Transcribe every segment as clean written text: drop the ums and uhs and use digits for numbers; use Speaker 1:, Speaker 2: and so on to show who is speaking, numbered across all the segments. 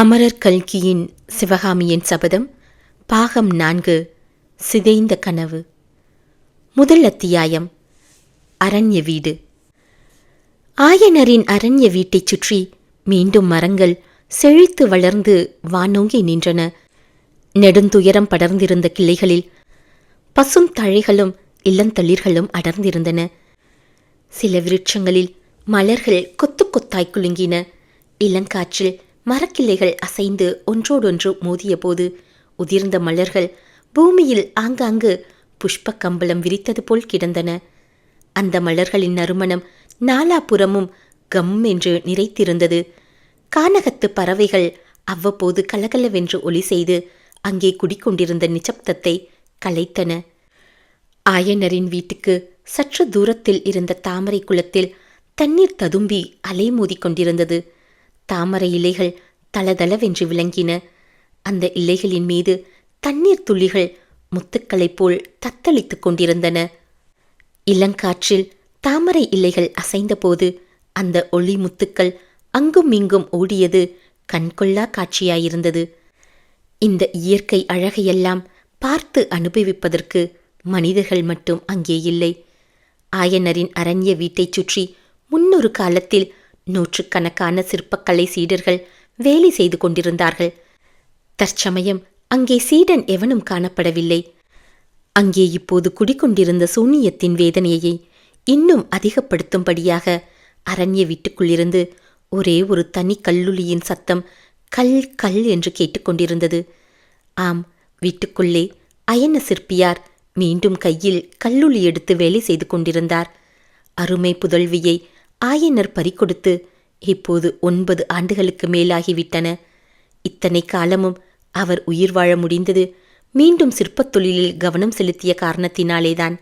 Speaker 1: அமரர் கல்கியின் சிவகாமியின் சபதம் பாகம் 4 சிதைந்த கனவு. முதல் அத்தியாயம். அரண்ய வீடு. ஆயனரின் அரண்ய வீட்டைச் சுற்றி மீண்டும் மரங்கள் செழித்து வளர்ந்து வானோங்கி நின்றன. நெடுந்துயரம் படர்ந்திருந்த கிளைகளில் பசும் தழைகளும் இளந்தளிர்களும் அடர்ந்திருந்தன. சில விருட்சங்களில் மலர்கள் கொத்து கொத்தாய் குலுங்கின. இளங்காற்றில் மரக்கிளைகள் அசைந்து ஒன்றோடொன்று மோதிய போது உதிர்ந்த மலர்கள் பூமியில் ஆங்காங்கு புஷ்ப கம்பளம் விரித்தது போல் கிடந்தன. அந்த மலர்களின் நறுமணம் நாலாபுறமும் கம் என்று நிறைத்திருந்தது. கானகத்து பறவைகள் அவ்வப்போது கலகலவென்று ஒலி செய்து அங்கே குடிக்கொண்டிருந்த நிசப்தத்தை கலைத்தன. ஆயனரின் வீட்டுக்கு சற்று தூரத்தில் இருந்த தாமரை குளத்தில் தண்ணீர் ததும்பி அலைமோதி கொண்டிருந்தது. தாமரை இலைகள் தளதளவென்று விளங்கின. அந்த இலைகளின் மீது தண்ணீர் துளிகள் முத்துக்களைப் போல் தத்தளித்துக் கொண்டிருந்தன. இளங்காற்றில் தாமரை இலைகள் அசைந்தபோது அந்த ஒளி முத்துக்கள் அங்கும் இங்கும் ஓடியது கண்கொள்ளா காட்சியாயிருந்தது. இந்த இயற்கை அழகையெல்லாம் பார்த்து அனுபவிப்பதற்கு மனிதர்கள் மட்டும் அங்கே இல்லை. ஆயனரின் அரண்ய வீட்டைச் சுற்றி முன்னொரு காலத்தில் நூற்றுக்கணக்கான சிற்பக்கலை சீடர்கள் வேலை செய்து கொண்டிருந்தார்கள். தற்சமயம் அங்கே சீடன் எவனும் காணப்படவில்லை. அங்கே இப்போது குடிக்கொண்டிருந்த சூனியத்தின் வேதனையை இன்னும் அதிகப்படுத்தும்படியாக அரண்ய வீட்டுக்குள்ளிருந்து ஒரே ஒரு தனி கல்லுளியின் சத்தம் கல் கல் என்று கேட்டுக்கொண்டிருந்தது. ஆம், வீட்டுக்குள்ளே அயன சிற்பியார் மீண்டும் கையில் கல்லுளி எடுத்து வேலை செய்து கொண்டிருந்தார். அருமை புதல்வியை ஆயனர் பறிகொடுத்து இப்போது 9 ஆண்டுகளுக்கு மேலாகிவிட்டன. இத்தனை காலமும் அவர் உயிர் வாழ முடிந்தது மீண்டும் சிற்பத் தொழிலில் கவனம் செலுத்திய காரணத்தினாலேதான்.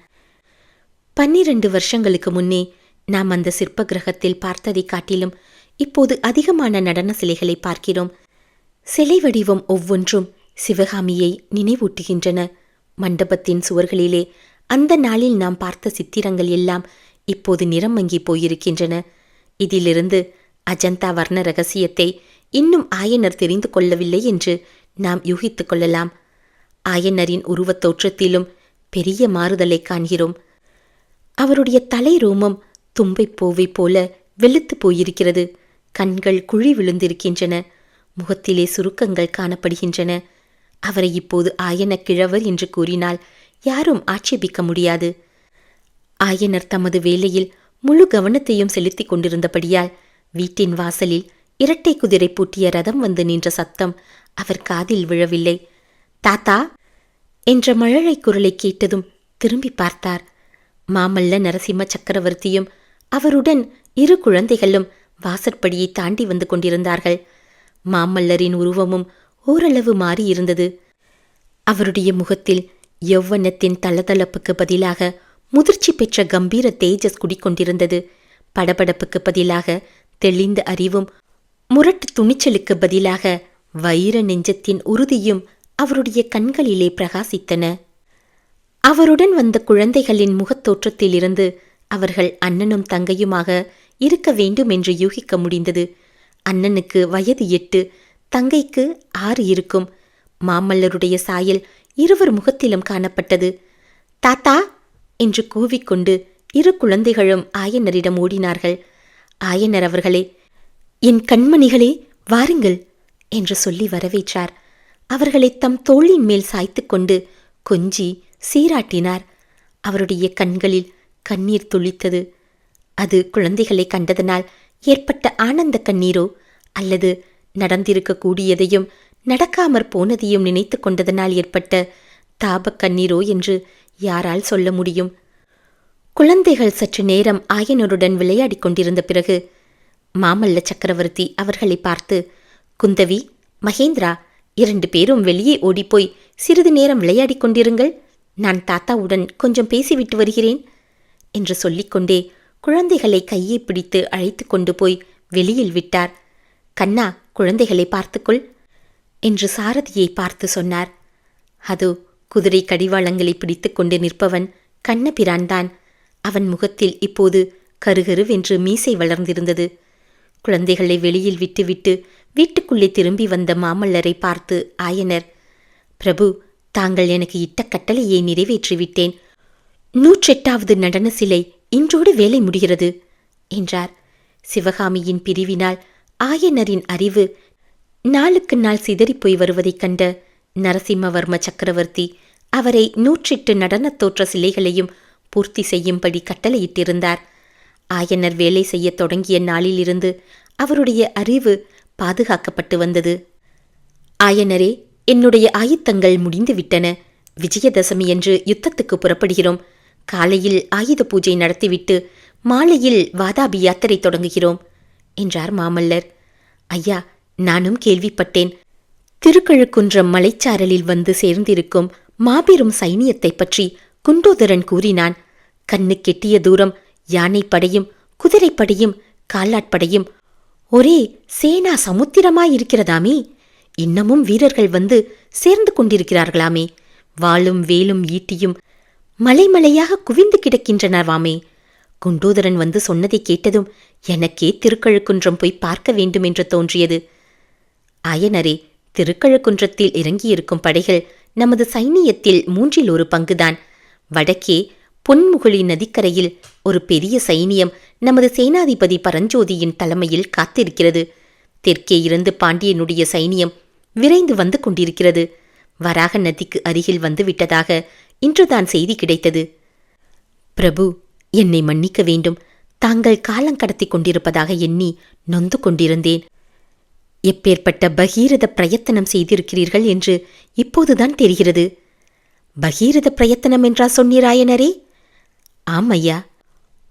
Speaker 1: 12 வருஷங்களுக்கு முன்னே நாம் அந்த சிற்ப கிரகத்தில் பார்த்ததை காட்டிலும் இப்போது அதிகமான நடன சிலைகளை பார்க்கிறோம். சிலை வடிவம் ஒவ்வொன்றும் சிவகாமியை நினைவூட்டுகின்றன. மண்டபத்தின் சுவர்களிலே அந்த நாளில் நாம் பார்த்த சித்திரங்கள் எல்லாம் இப்போது நிறம் மங்கி போயிருக்கின்றன. இதிலிருந்து அஜந்தா வர்ண ரகசியத்தை இன்னும் ஆயனர் தெரிந்து கொள்ளவில்லை என்று நாம் யூகித்துக் கொள்ளலாம். ஆயனரின் உருவத் தோற்றத்திலும் பெரிய மாறுதலை காண்கிறோம். அவருடைய தலை ரோமம் தும்பை போவை போல வெளுத்து போயிருக்கிறது. கண்கள் குழி விழுந்திருக்கின்றன. முகத்திலே சுருக்கங்கள் காணப்படுகின்றன. அவரை இப்போது ஆயன கிழவர் என்று கூறினால் யாரும் ஆட்சேபிக்க முடியாது. ஆயனர் தமது வேலையில் முழு கவனத்தையும் செலுத்தி கொண்டிருந்தபடியால் வீட்டின் வாசலில் இரட்டை குதிரை பூட்டிய ரதம் வந்து நின்ற சத்தம் அவர் காதில் விழவில்லை. தாத்தா என்ற மழலை குரலை கேட்டதும் திரும்பி பார்த்தார். மாமல்ல நரசிம்ம சக்கரவர்த்தியும் அவருடன் 2 குழந்தைகளும் வாசற்படியை தாண்டி வந்து கொண்டிருந்தார்கள். மாமல்லரின் உருவமும் ஓரளவு மாறியிருந்தது. அவருடைய முகத்தில் யௌவனத்தின் தளதளப்புக்கு பதிலாக முதிர்ச்சி பெற்ற கம்பீர தேஜஸ் குடிக்கொண்டிருந்தது. படபடப்புக்கு பதிலாக தெளிந்த அறிவும் முரட்டு துணிச்சலுக்கு பதிலாக வைர நெஞ்சத்தின் உறுதியும் அவருடைய கண்களிலே பிரகாசித்தன. அவருடன் வந்த குழந்தைகளின் முகத்தோற்றத்திலிருந்து அவர்கள் அண்ணனும் தங்கையுமாக இருக்க வேண்டும் என்று யூகிக்க முடிந்தது. அண்ணனுக்கு வயது 8, தங்கைக்கு 6 இருக்கும். மாமல்லருடைய சாயல் இருவர் முகத்திலும் காணப்பட்டது. தாத்தா என்று கூவிக்கொண்டு 2 குழந்தைகளும் ஆயனரிடம் ஓடினார்கள். ஆயனர் அவர்களே, என் கண்மணிகளே வாருங்கள் என்று சொல்லி வரவேற்றார். அவர்களை தம் தோளின் மேல் சாய்த்து கொண்டு கொஞ்சி சீராட்டினார். அவருடைய கண்களில் கண்ணீர் துளித்தது. அது குழந்தைகளை கண்டதனால் ஏற்பட்ட ஆனந்த கண்ணீரோ அல்லது நடந்திருக்கக்கூடியதையும் நடக்காமற் போனதையும் நினைத்து கொண்டதனால் ஏற்பட்ட தாபக் கண்ணீரோ என்று யாரால் சொல்ல முடியும்? குழந்தைகள் சற்று நேரம் ஆயனருடன் விளையாடி கொண்டிருந்த பிறகு மாமல்ல சக்கரவர்த்தி அவர்களை பார்த்து, குந்தவி, மகேந்திரா, 2 பேரும் வெளியே ஓடிப்போய் சிறிது நேரம் விளையாடி கொண்டிருங்கள். நான் தாத்தாவுடன் கொஞ்சம் பேசிவிட்டு வருகிறேன் என்று சொல்லிக்கொண்டே குழந்தைகளை கையை பிடித்து அழைத்து கொண்டு போய் வெளியில் விட்டார். கண்ணா, குழந்தைகளை பார்த்துக்கொள் என்று சாரதியை பார்த்து சொன்னார். அதோ குதிரை கடிவாளங்களை பிடித்து கொண்டு நிற்பவன் கண்ணபிரான்தான். அவன் முகத்தில் இப்போது கருகருவென்று மீசை வளர்ந்திருந்தது. குழந்தைகளை வெளியில் விட்டுவிட்டு வீட்டுக்குள்ளே திரும்பி வந்த மாமல்லரை பார்த்து ஆயனர், பிரபு, தாங்கள் எனக்கு இட்ட கட்டளையை நிறைவேற்றிவிட்டேன். 108வது நடன சிலை இன்றோடு வேலை முடிகிறது என்றார். சிவகாமியின் பிரிவினால் ஆயனரின் அறிவு நாளுக்கு நாள் சிதறிப்போய் வருவதைக் கண்ட நரசிம்மவர்ம சக்கரவர்த்தி அவரை 108 நடனத் தோற்ற சிலைகளையும் பூர்த்தி செய்யும்படி கட்டளையிட்டிருந்தார். ஆயனர் வேலை செய்யத் தொடங்கிய நாளிலிருந்து அவருடைய அறிவு பாதுகாக்கப்பட்டு வந்தது. ஆயனரே, என்னுடைய ஆயுத்தங்கள் முடிந்துவிட்டன. விஜயதசமியன்று யுத்தத்துக்கு புறப்படுகிறோம். காலையில் ஆயுத பூஜை நடத்திவிட்டு மாலையில் வாதாபி யாத்திரை தொடங்குகிறோம் என்றார் மாமல்லர். ஐயா, நானும் கேள்விப்பட்டேன். திருக்கழுக்குன்றம் மலைச்சாரலில் வந்து சேர்ந்திருக்கும் மாபெரும் சைனியத்தை பற்றி குண்டோதரன் கூறினான். கண்ணு கெட்டிய தூரம் யானைப்படையும் குதிரைப்படையும் காலாட்படையும் ஒரே சேனா சமுத்திரமாயிருக்கிறதாமே. இன்னமும் வீரர்கள் வந்து சேர்ந்து கொண்டிருக்கிறார்களாமே. வாளும் வேலும் ஈட்டியும் மலைமலையாக குவிந்து கிடக்கின்றனவாமே. குண்டோதரன் வந்து சொன்னதை கேட்டதும் எனக்கே திருக்கழுக்குன்றம் போய் பார்க்க வேண்டும் என்று தோன்றியது. ஆயனரே, திருக்கழுக்குன்றத்தில் இறங்கியிருக்கும் படைகள் நமது சைனியத்தில் 1/3 பங்குதான். வடக்கே பொன்முகுழி நதிக்கரையில் ஒரு பெரிய சைனியம் நமது சேனாதிபதி பரஞ்சோதியின் தலைமையில் காத்திருக்கிறது. தெற்கே இருந்து பாண்டியனுடைய சைனியம் விரைந்து வந்து கொண்டிருக்கிறது. வராக நதிக்கு அருகில் வந்துவிட்டதாக இன்றுதான் செய்தி கிடைத்தது. பிரபு, என்னை மன்னிக்க வேண்டும். தாங்கள் காலங்கடத்தி கொண்டிருப்பதாக எண்ணி நொந்து கொண்டிருந்தேன். எப்பேற்பட்ட பகீரத பிரயத்தனம் செய்திருக்கிறீர்கள் என்று இப்போதுதான் தெரிகிறது. பகீரத பிரயத்தனம் என்றா சொன்னீர் ஆயனரே? ஆம் ஐயா.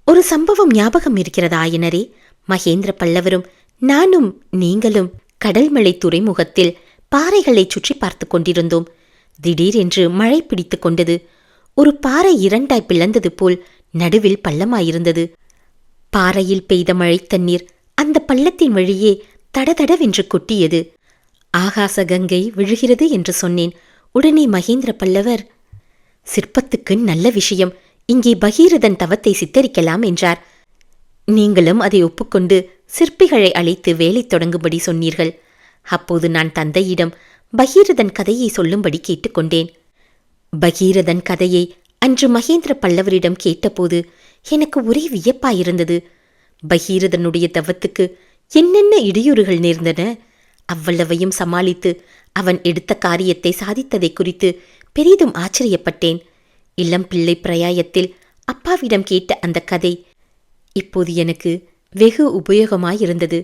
Speaker 1: ஒரு சம்பவம் ஞாபகம் இருக்கிறதா ஆயனரே? மகேந்திர பல்லவரும் நானும் நீங்களும் கடல்மலை துறைமுகத்தில் பாறைகளை சுற்றி பார்த்து கொண்டிருந்தோம். திடீரென்று மழை பிடித்து கொண்டது. ஒரு பாறை 2ஆய் பிளந்தது போல் நடுவில் பள்ளமாயிருந்தது. பாறையில் பெய்த மழை தண்ணீர் அந்த பள்ளத்தின் வழியே தடதடவென்று கொட்டியது. ஆகாச கங்கை விழுகிறது என்று சொன்னேன். உடனே மகேந்திர பல்லவர், சிற்பத்துக்கு நல்ல விஷயம், இங்கே பகீரதன் தவத்தை சித்தரிக்கலாம் என்றார். நீங்களும் அதை ஒப்புக்கொண்டு சிற்பிகளை அழைத்து வேலை தொடங்கும்படி சொன்னீர்கள். அப்போது நான் தந்தையிடம் பகீரதன் கதையை சொல்லும்படி கேட்டுக்கொண்டேன். பகீரதன் கதையை அன்று மகேந்திர பல்லவரிடம் கேட்டபோது எனக்கு ஒரே வியப்பாயிருந்தது. பகீரதனுடைய தவத்துக்கு என்னென்ன இடையூறுகள் நேர்ந்தன. அவ்வளவையும் சமாளித்து அவன் எடுத்த காரியத்தை சாதித்ததை குறித்து பெரிதும் ஆச்சரியப்பட்டேன். இளம் பிள்ளை பிரயாயத்தில் அப்பாவிடம் கேட்ட அந்த கதை இப்போது எனக்கு வெகு உபயோகமாயிருந்தது.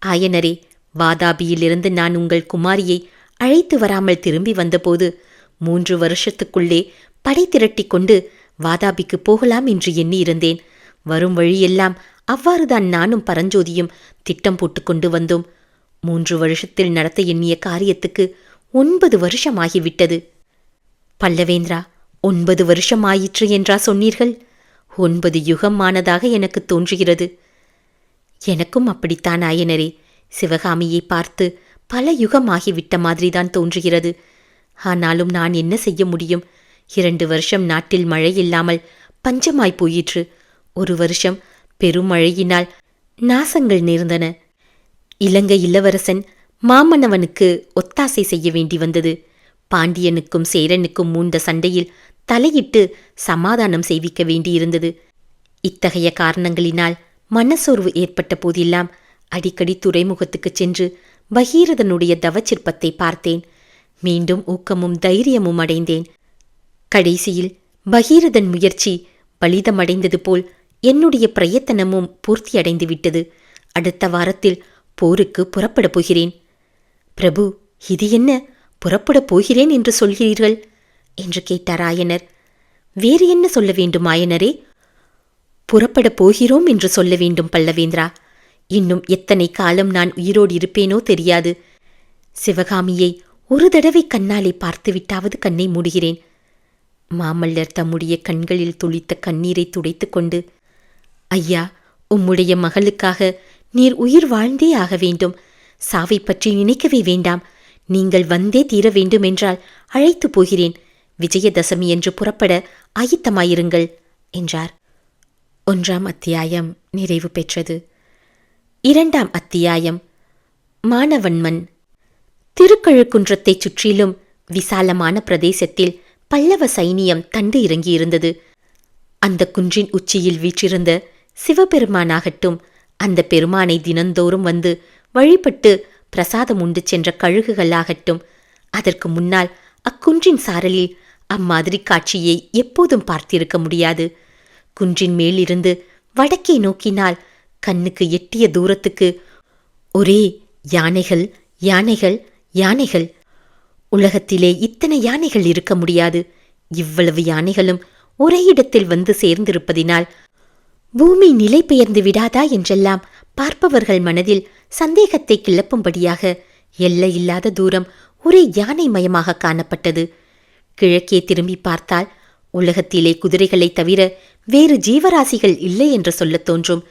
Speaker 1: ஆயனரே, வாதாபியிலிருந்து நான் உங்கள் குமாரியை அழைத்து வராமல் திரும்பி வந்தபோது 3 வருஷத்துக்குள்ளே படை திரட்டி கொண்டு வாதாபிக்கு போகலாம் என்று எண்ணியிருந்தேன். வரும் வழியெல்லாம் அவ்வாறுதான் நானும் பரஞ்சோதியும் திட்டம் போட்டு கொண்டு வந்தோம். 3 வருஷத்தில் நடத்த எண்ணிய காரியத்துக்கு 9 வருஷமாகிவிட்டது. பல்லவேந்திரா, 9 வருஷமாயிற்று என்றா சொன்னீர்கள்? 9 யுகம் ஆனதாக எனக்கு தோன்றுகிறது. எனக்கும் அப்படித்தான் ஆயனரே. சிவகாமியை பார்த்து பல யுகமாகிவிட்ட மாதிரிதான் தோன்றுகிறது. ஆனாலும் நான் என்ன செய்ய முடியும்? 2 வருஷம் நாட்டில் மழை இல்லாமல் பஞ்சமாய் போயிற்று. 1 வருஷம் பெருமழையினால் நாசங்கள் நேர்ந்தன. இலங்கை இளவரசன் மாமன்னவனுக்கு ஒத்தாசை செய்ய வேண்டி வந்தது. பாண்டியனுக்கும் சேரனுக்கும் மூண்ட சண்டையில் தலையிட்டு சமாதானம் செய்விக்க வேண்டியிருந்தது. இத்தகைய காரணங்களினால் மனசோர்வு ஏற்பட்ட போதெல்லாம் அடிக்கடி துறைமுகத்துக்குச் சென்று பகீரதனுடைய தவச்சிற்பத்தை பார்த்தேன். மீண்டும் ஊக்கமும் தைரியமும் அடைந்தேன். கடைசியில் பகீரதன் முயற்சி பலிதமடைந்தது போல் என்னுடைய பிரயத்தனமும் பூர்த்தியடைந்து விட்டது. அடுத்த வாரத்தில் போருக்கு புறப்படப் போகிறேன். பிரபு, இது என்ன, புறப்படப் போகிறேன் என்று சொல்கிறீர்கள் என்று கேட்டார் ஆயனர். வேறு என்ன சொல்ல வேண்டும் ஆயனரே? புறப்படப் போகிறோம் என்று சொல்ல வேண்டும் பல்லவேந்திரா. இன்னும் எத்தனை காலம் நான் உயிரோடு இருப்பேனோ தெரியாது. சிவகாமியை ஒரு தடவை கண்ணாலே பார்த்துவிட்டாவது கண்ணை மூடுகிறேன். மாமல்லர் தம்முடைய கண்களில் துளித்த கண்ணீரை துடைத்து கொண்டு, ஐயா, உம்முடைய மகளுக்காக நீர் உயிர் வாழ்ந்தே ஆக வேண்டும். சாவை பற்றி நினைக்கவே வேண்டாம். நீங்கள் வந்தே தீர வேண்டுமென்றால் அழைத்து போகிறேன். விஜயதசமி என்று புறப்பட ஆயத்தமாயிருங்கள் என்றார். 1ஆம் அத்தியாயம் நிறைவு பெற்றது. இரண்டாம் அத்தியாயம். மானவன்மன். திருக்கழுக்குன்றத்தைச் சுற்றிலும் விசாலமான பிரதேசத்தில் பல்லவ சைனியம் தண்டு இறங்கியிருந்தது. அந்த குன்றின் உச்சியில் வீற்றிருந்த சிவபெருமானாகட்டும், அந்த பெருமானை தினந்தோறும் வந்து வழிபட்டு பிரசாதம் உண்டு சென்ற கழுகுகளாகட்டும், அதற்கு முன்னால் அக்குன்றின் சாரலில் அம்மாதிரி காட்சியை எப்போதும் பார்த்திருக்க முடியாது. குன்றின் மேலிருந்து வடக்கே நோக்கினால் கண்ணுக்கு எட்டிய தூரத்துக்கு ஒரே யானைகள், யானைகள், யானைகள். உலகத்திலே இத்தனை யானைகள் இருக்க முடியாது. இவ்வளவு யானைகளும் ஒரே இடத்தில் வந்து சேர்ந்திருப்பதினால் பூமி நிலை பெயர்ந்து விடாதா என்றெல்லாம் பார்ப்பவர்கள் மனதில் சந்தேகத்தை கிளப்பும்படியாக எல்லையில்லாத தூரம் ஒரே யானை மயமாக காணப்பட்டது. கிழக்கே திரும்பி பார்த்தால் உலகத்திலே குதிரைகளை தவிர வேறு ஜீவராசிகள் இல்லை என்று சொல்லத் தோன்றும்.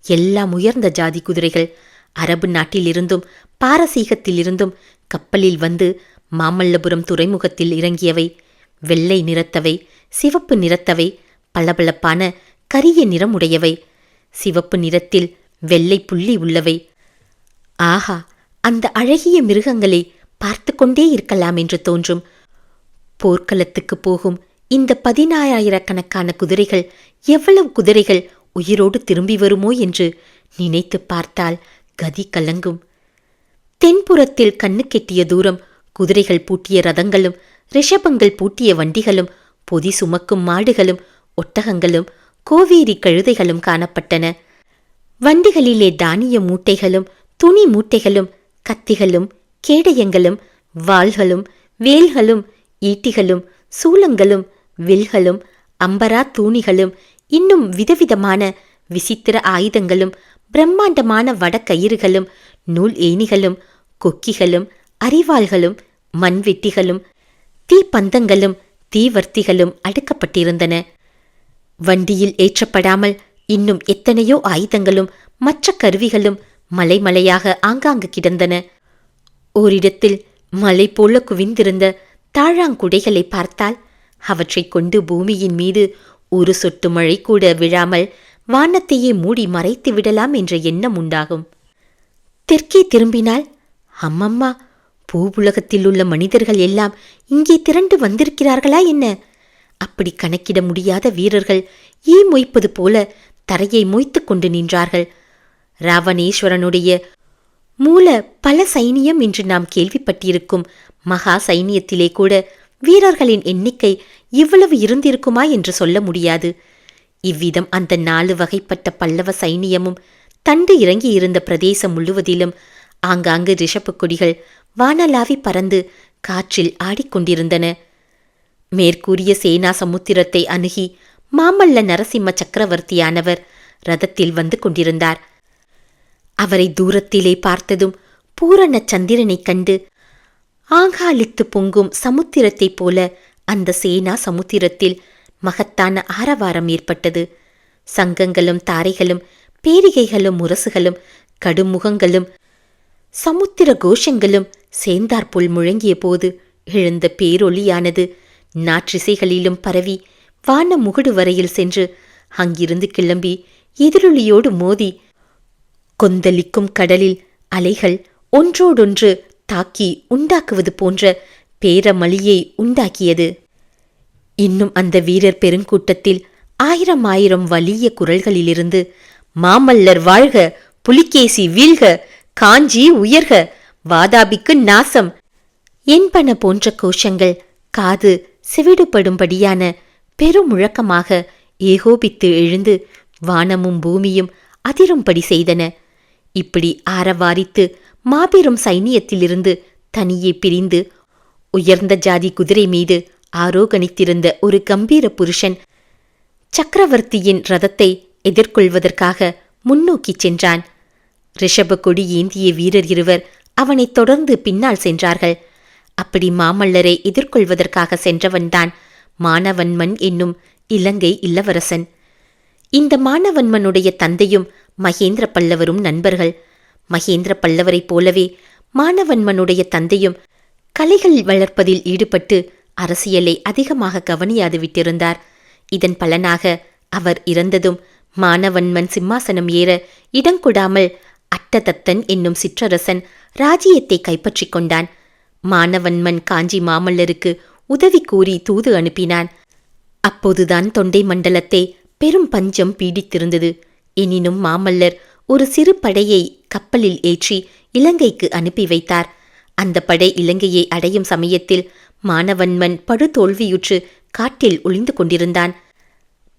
Speaker 1: எல்லாம் உயர்ந்த ஜாதி குதிரைகள். அரபு நாட்டிலிருந்தும் பாரசீகத்திலிருந்தும் கப்பலில் வந்து மாமல்லபுரம் துறைமுகத்தில் இறங்கியவை. வெள்ளை நிறத்தவை, சிவப்பு நிறத்தவை, பளபளப்பான கரிய நிறமுடையவை, சிவப்பு நிறத்தில் வெள்ளை புள்ளி உள்ளவை. ஆஹா, அந்த அழகிய மிருகங்களை பார்த்து கொண்டே இருக்கலாம் என்று தோன்றும். போர்க்களத்துக்கு போகும் இந்த 16,000கணக்கான குதிரைகள், எவ்வளவு குதிரைகள் உயிரோடு திரும்பி வருமோ என்று நினைத்து பார்த்தால் கதி கலங்கும். தென்புறத்தில் கண்ணுக்கெட்டிய தூரம் குதிரைகள் பூட்டிய ரதங்களும் ரிஷபங்கள் பூட்டிய வண்டிகளும் பொதி சுமக்கும் மாடுகளும் ஒட்டகங்களும் கோவேரி கழுதைகளும் காணப்பட்டன. வண்டிகளிலே தானிய மூட்டைகளும் துணி மூட்டைகளும் கத்திகளும் கேடயங்களும் வாள்களும் வேல்களும் ஈட்டிகளும் சூலங்களும் வில்களும் அம்பரா தூணிகளும் இன்னும் விதவிதமான விசித்திர ஆயுதங்களும் பிரம்மாண்டமான வடக்கயிறுகளும் நூல் ஏணிகளும் கொக்கிகளும் அரிவாள்களும் மண்வெட்டிகளும் தீப்பந்தங்களும் தீவர்த்திகளும் அடுக்கப்பட்டிருந்தன. வண்டியில் ஏற்றப்படாமல் இன்னும் எத்தனையோ ஆயுதங்களும் மற்ற கருவிகளும் மலைமலையாக ஆங்காங்கு கிடந்தன. ஓரிடத்தில் மலை போல குவிந்திருந்த தாழாங்குடைகளை பார்த்தால் அவற்றைக் கொண்டு பூமியின் மீது ஒரு சொட்டு மழை கூட விழாமல் வானத்தையே மூடி மறைத்து விடலாம் என்ற எண்ணம் உண்டாகும். தெற்கே திரும்பினால், அம்மம்மா, பூவுலகத்தில் உள்ள மனிதர்கள் எல்லாம் இங்கே திரண்டு வந்திருக்கிறார்களா என்ன? அப்படி கணக்கிட முடியாத வீரர்கள் ஈ மொய்ப்பது போல தரையை மொய்த்து கொண்டு நின்றார்கள். ராவணேஸ்வரனுடைய மூல பல சைனியம் என்று நாம் கேள்விப்பட்டிருக்கும் மகா சைனியத்திலே கூட வீரர்களின் எண்ணிக்கை இவ்வளவு இருந்திருக்குமா என்று சொல்ல முடியாது. இவ்விதம் அந்த 4 வகைப்பட்ட பல்லவ சைனியமும் தண்டு இறங்கியிருந்த பிரதேசம் முழுவதிலும் ஆங்காங்கு ரிஷப கொடிகள் வானலாவி பறந்து காற்றில் ஆடிக்கொண்டிருந்தன. மேற்கூறிய சேனா சமுத்திரத்தை அணுகி மாமல்ல நரசிம்ம சக்கரவர்த்தியானவர் ரதத்தில் வந்து கொண்டிருந்தார். அவரை தூரத்திலே பார்த்ததும் பூரண சந்திரனைக் கண்டு ஆங்காலித்து பொங்கும் சமுத்திரத்தைப் போல அந்த சேனா சமுத்திரத்தில் மகத்தான ஆரவாரம் ஏற்பட்டது. சங்கங்களும் தாரைகளும் பேரிகைகளும் முரசுகளும் கடுமுகங்களும் சமுத்திர கோஷங்களும் சேர்ந்தாற்போல் முழங்கிய போது எழுந்த பேரொளியானது நாற்றிசைகளிலும் பரவி வான முகடு வரையில் சென்று அங்கிருந்து கிளம்பி எதிரொலியோடு மோதி கொந்தளிக்கும் கடலில் அலைகள் ஒன்றோடொன்று தாக்கி உண்டாக்குவது போன்ற பேரமளியை உண்டாக்கியது. இன்னும் அந்த வீரர் பெருங்கூட்டத்தில் 1000 வலிய குரல்களிலிருந்து மாமல்லர் வாழ்க, புலிகேசி வீழ்க, காஞ்சி உயர்க, வாதாபிக்கு நாசம் என்பன போன்ற கோஷங்கள் காது செவிடுபடும்படியான பெருமுழக்கமாக ஏகோபித்து எழுந்து வானமும் பூமியும் அதிரும்படி செய்தன. இப்படி ஆரவாரித்து மாபெரும் சைனியத்திலிருந்து தனியே பிரிந்து உயர்ந்த ஜாதி குதிரை மீது ஆரோகணித்திருந்த ஒரு கம்பீர புருஷன் சக்கரவர்த்தியின் ரதத்தை எதிர்கொள்வதற்காக முன்னோக்கிச் சென்றான். ரிஷப கொடி ஏந்திய வீரர் இருவர் அவனைத் தொடர்ந்து பின்னால் சென்றார்கள். அப்படி மாமல்லரை எதிர்கொள்வதற்காக சென்றவன்தான் மானவன்மன் என்னும் இலங்கை இளவரசன். இந்த மானவன்மனுடைய தந்தையும் மகேந்திர பல்லவரும் நண்பர்கள். மகேந்திர பல்லவரைப் போலவே மானவன்மனுடைய தந்தையும் கலைகள் வளர்ப்பதில் ஈடுபட்டு அரசியலை அதிகமாக கவனியாது விட்டிருந்தார். இதன் பலனாக அவர் இறந்ததும் மானவன்மன் சிம்மாசனம் ஏற இடங்கொடாமல் அட்டதத்தன் என்னும் சிற்றரசன் ராஜ்யத்தை கைப்பற்றிக் கொண்டான். மானவன்மன் காஞ்சி மாமல்லருக்கு உதவி கூறி தூது அனுப்பினான். அப்போதுதான் தொண்டை மண்டலத்தை பெரும் பஞ்சம் பீடித்திருந்தது. எனினும் மாமல்லர் ஒரு சிறு படையை கப்பலில் ஏற்றி இலங்கைக்கு அனுப்பி வைத்தார். அந்த படை இலங்கையை அடையும் சமயத்தில் மானவன்மன் படுதோல்வியுற்று காட்டில் ஒளிந்து கொண்டிருந்தான்.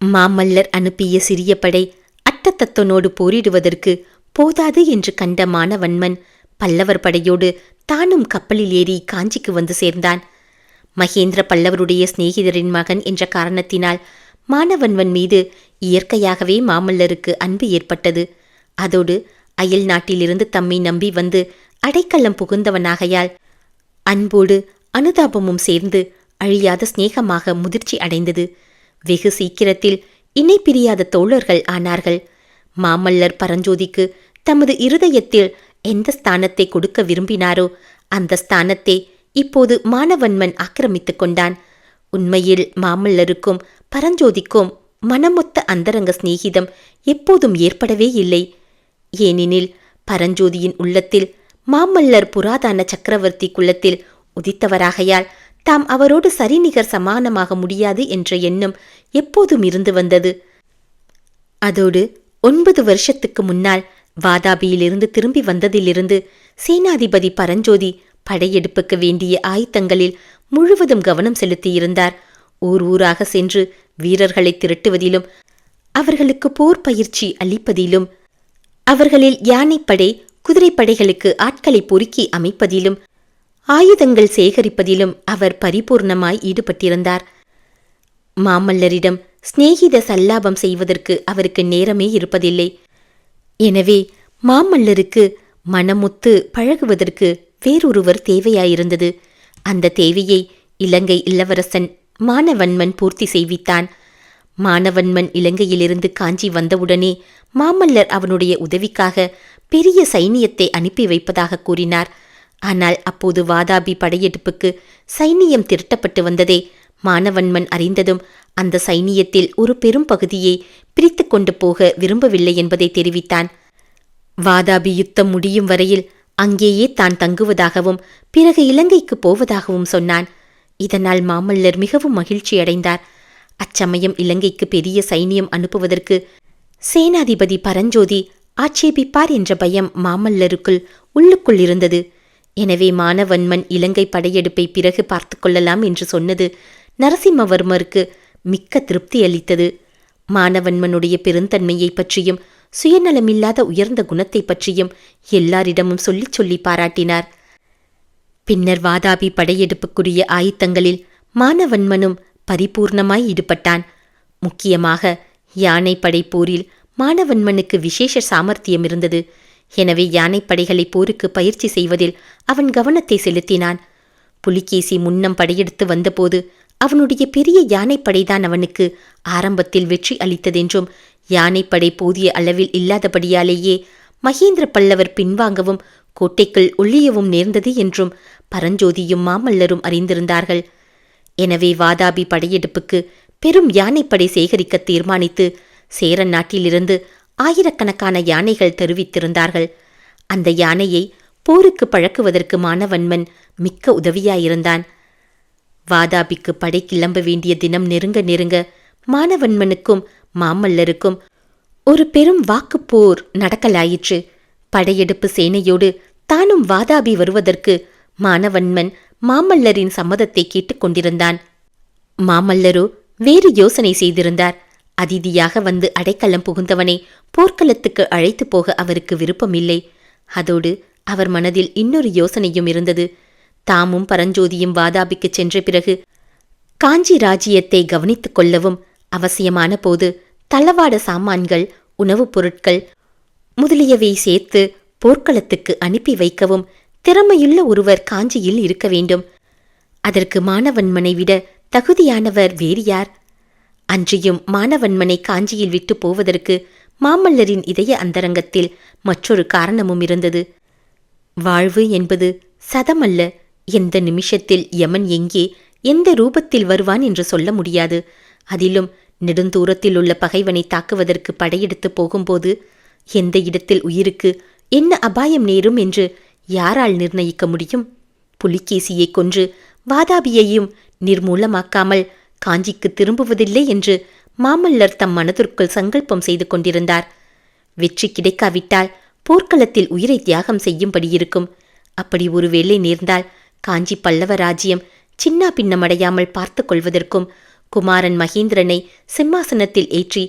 Speaker 1: மாமல்லர் அனுப்பிய சிறிய படை அட்டதத்தனோடு போரிடுவதற்கு போதாது என்று கண்ட மானவன்மன் பல்லவர் படையோடு தானும் கப்பலில் ஏறி காஞ்சிக்கு வந்து சேர்ந்தான். மகேந்திர பல்லவருடைய சிநேகிதரின் மகன் என்ற காரணத்தினால் மானவன்மன் மீது இயற்கையாகவே மாமல்லருக்கு அன்பு ஏற்பட்டது. அதோடு அயல் நாட்டிலிருந்து தம்மை நம்பி வந்து அடைக்கலம் புகுந்தவனாகையால் அன்போடு அனுதாபமும் சேர்ந்து அழியாத சிநேகமாக முதிர்ச்சி அடைந்தது. வெகு சீக்கிரத்தில் இணை பிரியாத தோழர்கள் ஆனார்கள். மாமல்லர் பரஞ்சோதிக்கு தமது இருதயத்தில் எந்த ஸ்தானத்தை கொடுக்க விரும்பினாரோ அந்த ஸ்தானத்தை இப்போது மானவன்மன் ஆக்கிரமித்துக் கொண்டான். உண்மையில் மாமல்லருக்கும் பரஞ்சோதிக்கும் மனமொத்த அந்தரங்க சிநேகிதம் எப்போதும் ஏற்படவே இல்லை. ஏனெனில் பரஞ்சோதியின் உள்ளத்தில் மாமல்லர் புராதன சக்கரவர்த்தி குலத்தில் உதித்தவராகையால் தாம் அவரோடு சரிநிகர் சமானமாக முடியாது என்ற எண்ணம் எப்போதும் இருந்து வந்தது. அதோடு 9 வருஷத்துக்கு முன்னால் வாதாபியிலிருந்து திரும்பி வந்ததிலிருந்து சேனாதிபதி பரஞ்சோதி படையெடுப்புக்கு வேண்டிய ஆயுதங்களில் முழுவதும் கவனம் செலுத்தியிருந்தார். ஊர் ஊராக சென்று வீரர்களை திரட்டுவதிலும் அவர்களுக்கு போர் பயிற்சி அளிப்பதிலும் அவர்களில் யானைப்படை குதிரைப்படைகளுக்கு ஆட்களை பொறுக்கி அமைப்பதிலும் ஆயுதங்கள் சேகரிப்பதிலும் அவர் பரிபூர்ணமாய் ஈடுபட்டிருந்தார். மாமல்லரிடம் சிநேகித சல்லாபம் செய்வதற்கு அவருக்கு நேரமே இருப்பதில்லை. எனவே மாமல்லருக்கு மனமுத்து பழகுவதற்கு வேறொருவர் தேவையாயிருந்தது. அந்த தேவையை இலங்கை இளவரசன் மானவன்மன் பூர்த்தி செய்வித்தான். மானவன்மன் இலங்கையிலிருந்து காஞ்சி வந்தவுடனே மாமல்லர் அவனுடைய உதவிக்காக பெரிய சைனியத்தை அனுப்பி வைப்பதாக கூறினார். ஆனால் அப்போது வாதாபி படையெடுப்புக்கு சைனியம் திரட்டப்பட்டு வந்ததே மானவன்மன் அறிந்ததும் அந்த சைனியத்தில் ஒரு பெரும் பகுதியை பிரித்து கொண்டு போக விரும்பவில்லை என்பதை தெரிவித்தான். வாதாபி யுத்தம் முடியும் வரையில் அங்கேயே தான் தங்குவதாகவும் பிறகு இலங்கைக்கு போவதாகவும் சொன்னான். இதனால் மாமல்லர் மிகவும் மகிழ்ச்சியடைந்தார். அச்சமயம் இலங்கைக்கு பெரிய சைனியம் அனுப்புவதற்கு சேனாதிபதி பரஞ்சோதி ஆட்சேபிப்பார் என்ற பயம் மாமல்லருக்குள் உள்ளுக்குள் இருந்தது. எனவே மானவன்மன் இலங்கை படையெடுப்பை பிறகு பார்த்து கொள்ளலாம் என்று சொன்னது நரசிம்மவர்மருக்கு மிக்க திருப்தி அளித்தது. மானவன்மனுடைய பெருந்தன்மையை பற்றியும் சுயநலமில்லாத உயர்ந்த குணத்தை பற்றியும் எல்லாரிடமும் சொல்லி பாராட்டினார். பின்னர் வாதாபி படையெடுப்புக்குரிய ஆயுத்தங்களில் மானவன்மனும் பரிபூர்ணமாய் ஈடுபட்டான். முக்கியமாக யானைப்படை போரில் மானவன்மனுக்கு விசேஷ சாமர்த்தியம் இருந்தது. எனவே யானைப்படைகளை போருக்கு பயிற்சி செய்வதில் அவன் கவனத்தை செலுத்தினான். புலிகேசி முன்னம் படையெடுத்து வந்தபோது அவனுடைய பெரிய யானைப்படைதான் அவனுக்கு ஆரம்பத்தில் வெற்றி அளித்ததென்றும் யானைப்படை போதிய அளவில் இல்லாதபடியாலேயே மகேந்திர பல்லவர் பின்வாங்கவும் கோட்டைக்குள் ஒளியவும் நேர்ந்தது என்றும் பரஞ்சோதியும் மாமல்லரும் அறிந்திருந்தார்கள். எனவே வாதாபி படையெடுப்புக்கு பெரும் யானைப்படை சேகரிக்க தீர்மானித்து சேர நாட்டிலிருந்து ஆயிரக்கணக்கான யானைகள் தெரிவித்திருந்தார்கள். அந்த யானையை போருக்கு பழக்குவதற்கு மானவன்மன் மிக்க உதவியாயிருந்தான். வாதாபிக்கு படை கிளம்ப வேண்டிய தினம் நெருங்க நெருங்க மானவன்மனுக்கும் மாமல்லருக்கும் ஒரு பெரும் வாக்குப்போர் நடக்கலாயிற்று. படையெடுப்பு சேனையோடு தானும் வாதாபி வருவதற்கு மானவன்மன் மாமல்லரின் சம்மதத்தை கேட்டுக்கொண்டிருந்தான். மாமல்லரோ வேறு யோசனை செய்திருந்தார். அதிதியாக வந்து அடைக்கலம் புகுந்தவனை போர்க்களத்துக்கு அழைத்து போக அவருக்கு விருப்பமில்லை. அதோடு அவர் மனதில் இன்னொரு யோசனையும் இருந்தது. தாமும் பரஞ்சோதியும் வாதாபிக்கு சென்ற பிறகு காஞ்சி ராஜ்யத்தை கவனித்துக் கொள்ளவும் அவசியமான போது தளவாட சாமான்கள், உணவுப் பொருட்கள் முதலியவை சேர்த்து போர்க்களத்துக்கு அனுப்பி வைக்கவும் திறமையுள்ள ஒருவர் காஞ்சியில் இருக்க வேண்டும். அதற்கு மானவன்மனை விட தகுதியானவர் வேறு யார்? அன்றியும் மானவன்மனை காஞ்சியில் விட்டு போவதற்கு மாமல்லரின் இதய அந்தரங்கத்தில் மற்றொரு காரணமும் இருந்தது. வாழ்வு என்பது சதமல்ல. எந்த நிமிஷத்தில் யமன் எங்கே எந்த ரூபத்தில் வருவான் என்று சொல்ல முடியாது. அதிலும் நெடுந்தூரத்தில் உள்ள பகைவனை தாக்குவதற்கு படையெடுத்து போகும்போது எந்த இடத்தில் உயிருக்கு என்ன அபாயம் நேரும் என்று யாரால் நிர்ணயிக்க முடியும்? புலிகேசியை கொன்று வாதாபியையும் நிர்மூலமாக்காமல் காஞ்சிக்கு திரும்புவதில்லை என்று மாமல்லர் தம் மனதிற்குள் சங்கல்பம் செய்து கொண்டிருந்தார். வெற்றி கிடைக்காவிட்டால் போர்க்களத்தில் உயிரை தியாகம் செய்யும்படி இருக்கும். அப்படி ஒருவேளை நேர்ந்தால் காஞ்சி பல்லவ ராஜ்யம் சின்னா பின்னமடையாமல் பார்த்து கொள்வதற்கும் குமாரன் மகேந்திரனை சிம்மாசனத்தில் ஏற்றி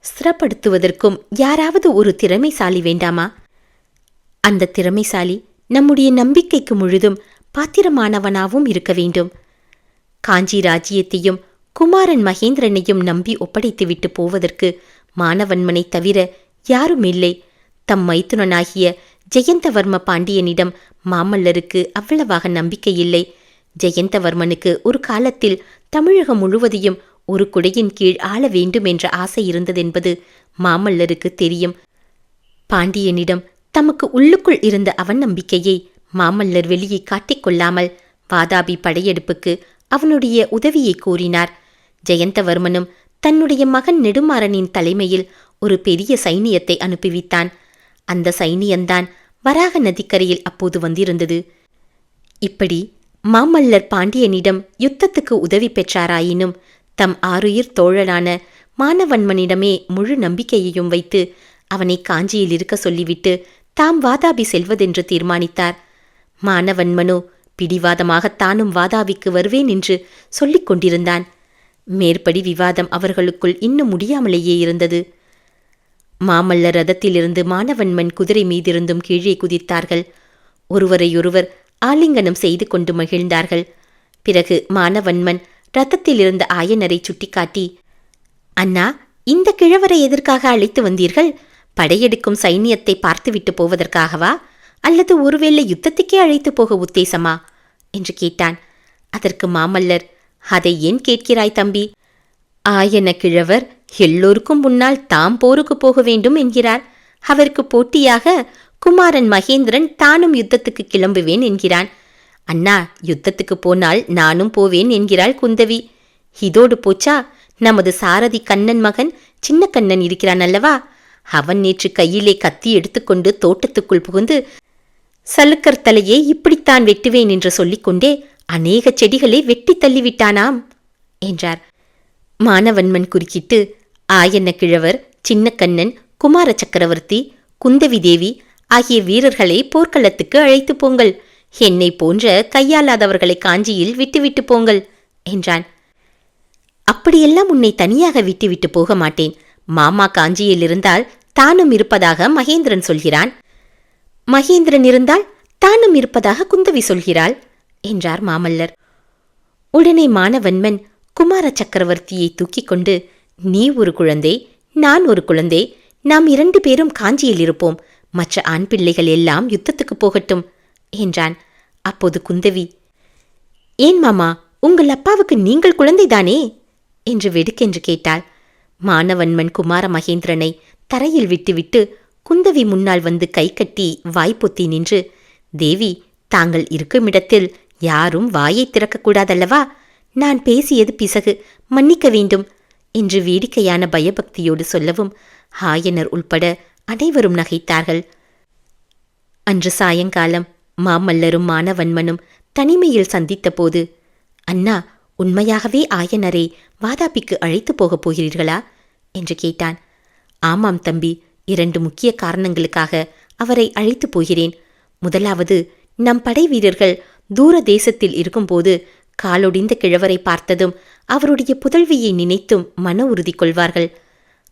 Speaker 1: ஸ்திரப்படுத்துவதற்கும் யாராவது ஒரு திறமைசாலி வேண்டாமா? அந்த திறமைசாலி நம்முடைய நம்பிக்கைக்கு முழுதும் பாத்திரமானவனாகவும் இருக்க வேண்டும். காஞ்சி ராஜ்யத்தையும் குமாரன் மகேந்திரனையும் நம்பி ஒப்படைத்துவிட்டு போவதற்கு மானவன்மனை தவிர யாரும் இல்லை. தம் மைத்துனனாகிய ஜெயந்தவர்ம பாண்டியனிடம் மாமல்லருக்கு அவ்வளவாக நம்பிக்கை இல்லை. ஜெயந்தவர்மனுக்கு ஒரு காலத்தில் தமிழகம் முழுவதையும் ஒரு குடையின் கீழ் ஆள வேண்டும் என்ற ஆசை இருந்ததென்பது மாமல்லருக்கு தெரியும். பாண்டியனிடம் தமக்கு உள்ளுக்குள் இருந்த அவநம்பிக்கையை மாமல்லர் வெளியே காட்டிக்கொள்ளாமல் வாதாபி படையெடுப்புக்கு அவனுடைய உதவியை கோரினார். ஜெயந்தவர்மனும் தன்னுடைய மகன் நெடுமாறனின் தலைமையில் ஒரு பெரிய சைனியத்தை அனுப்பிவித்தான். அந்த சைனியந்தான் வராக நதிக்கரையில் அப்போது வந்திருந்தது. இப்படி மாமல்லர் பாண்டியனிடம் யுத்தத்துக்கு உதவி பெற்றாராயினும் தம் ஆருயிர் தோழனான மானவன்மனிடமே முழு நம்பிக்கையையும் வைத்து அவனை காஞ்சியில் இருக்க சொல்லிவிட்டு தாம் வாதாபி செல்வதென்று தீர்மானித்தார். மானவன்மனோ பிடிவாதமாக தானும் வாதாபிக்கு வருவேன் என்று சொல்லிக் கொண்டிருந்தான். மேற்படி விவாதம் அவர்களுக்குள் இன்னும் முடியாமலேயே இருந்தது. மாமல்லர் ரதத்திலிருந்து மானவன்மன் குதிரை மீதிருந்தும் கீழே குதித்தார்கள். ஒருவரையொருவர் ஆலிங்கனம் செய்து கொண்டு மகிழ்ந்தார்கள். பிறகு மானவன்மன் ரதத்திலிருந்த ஆயனரை சுட்டிக்காட்டி, அண்ணா, இந்த கிழவரை எதற்காக அழைத்து வந்தீர்கள்? படையெடுக்கும் சைனியத்தை பார்த்துவிட்டு போவதற்காகவா, அல்லது ஒருவேளை யுத்தத்துக்கே அழைத்து போக உத்தேசமா என்று கேட்டான். அதற்கு மாமல்லர், அதை ஏன் கேட்கிறாய் தம்பி? ஆயன கிழவர் எல்லோருக்கும் முன்னால் தாம் போருக்கு போக வேண்டும் என்கிறார். அவருக்கு போட்டியாக குமாரன் மகேந்திரன் தானும் யுத்தத்துக்கு கிளம்புவேன் என்கிறான். அண்ணா, யுத்தத்துக்கு போனால் நானும் போவேன் என்கிறாள் குந்தவி. இதோடு போச்சா, நமது சாரதி கண்ணன் மகன் சின்ன கண்ணன் இருக்கிறான் அல்லவா? அவன் நேற்று கையிலே கத்தி எடுத்துக்கொண்டு தோட்டத்துக்குள் புகுந்து சலுக்கர் தலையை இப்படித்தான் வெட்டுவேன் என்று சொல்லிக்கொண்டே அநேக செடிகளை வெட்டி தள்ளிவிட்டானாம் என்றார். மானவன்மன் குறுக்கிட்டு, ஆயன கிழவர், சின்னக்கண்ணன், குமார சக்கரவர்த்தி, குந்தவி தேவி ஆகிய வீரர்களை போர்க்களத்துக்கு அழைத்து போங்கள். என்னை போன்ற கையாளாதவர்களை காஞ்சியில் விட்டுவிட்டு போங்கள் என்றான். அப்படியெல்லாம் உன்னை தனியாக விட்டுவிட்டு போக மாட்டேன். மாமா காஞ்சியில் இருந்தால் தானும் இருப்பதாக மகேந்திரன் சொல்கிறான். மகேந்திரன் இருந்தால் தானும் இருப்பதாக குந்தவி சொல்கிறாள் என்றார் மாமல்லர். உடனே மானவன்மன் குமார சக்கரவர்த்தியை தூக்கிக் கொண்டு, நீ ஒரு குழந்தை, நான் ஒரு குழந்தை, நாம் 2 பேரும் காஞ்சியில் இருப்போம். மற்ற ஆண் பிள்ளைகள் எல்லாம் யுத்தத்துக்கு போகட்டும் என்றான். அப்போது குந்தவி, ஏன் மாமா, உங்கள் அப்பாவுக்கு நீங்கள் குழந்தைதானே என்று வெடுக்கென்று கேட்டாள். மானவன்மன் குமார மகேந்திரனை தரையில் விட்டுவிட்டு குந்தவி முன்னால் வந்து கை கட்டி வாய்ப்பொத்தி நின்று, தேவி, தாங்கள் இருக்குமிடத்தில் யாரும் வாயை திறக்கக்கூடாதல்லவா? நான் பேசியது பிசகு, மன்னிக்க வேண்டும் என்று வேடிக்கையான பயபக்தியோடு சொல்லவும் ஆயனர் உள்பட அனைவரும் நகைத்தார்கள். அன்று சாயங்காலம் மாமல்லரும் மானவன்மனும் தனிமையில் சந்தித்த போது, அண்ணா, உண்மையாகவே ஆயனரை வாதாபிக்கு அழைத்து போகப் போகிறீர்களா என்று கேட்டான். ஆமாம் தம்பி, 2 முக்கிய காரணங்களுக்காக அவரை அழைத்து போகிறேன். முதலாவது, நம் படை வீரர்கள் தூர தேசத்தில் இருக்கும்போது காலொடிந்த கிழவரை பார்த்ததும் அவருடைய புதல்வியை நினைத்தும் மன உறுதி கொள்வார்கள்.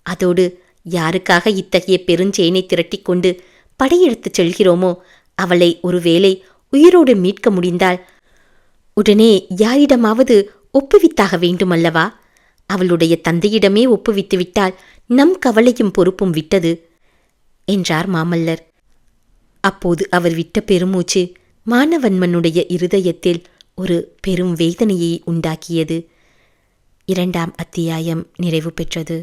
Speaker 1: அதோடு யாருக்காக இத்தகைய பெருஞ்சேனை திரட்டிக்கொண்டு படையெடுத்துச் செல்கிறோமோ அவளை ஒருவேளை உயிரோடு மீட்க முடிந்தால் உடனே யாரிடமாவது ஒப்புவித்தாக வேண்டுமல்லவா? அவளுடைய தந்தையிடமே ஒப்புவித்துவிட்டால் நம் கவலையும் பொறுப்பும் விட்டது என்றார் மாமல்லர். அப்போது அவர் விட்ட பெருமூச்சு மானவன்மனுடைய இருதயத்தில் ஒரு பெரும் வேதனையை உண்டாக்கியது. 2ஆம் அத்தியாயம் நிறைவு பெற்றது.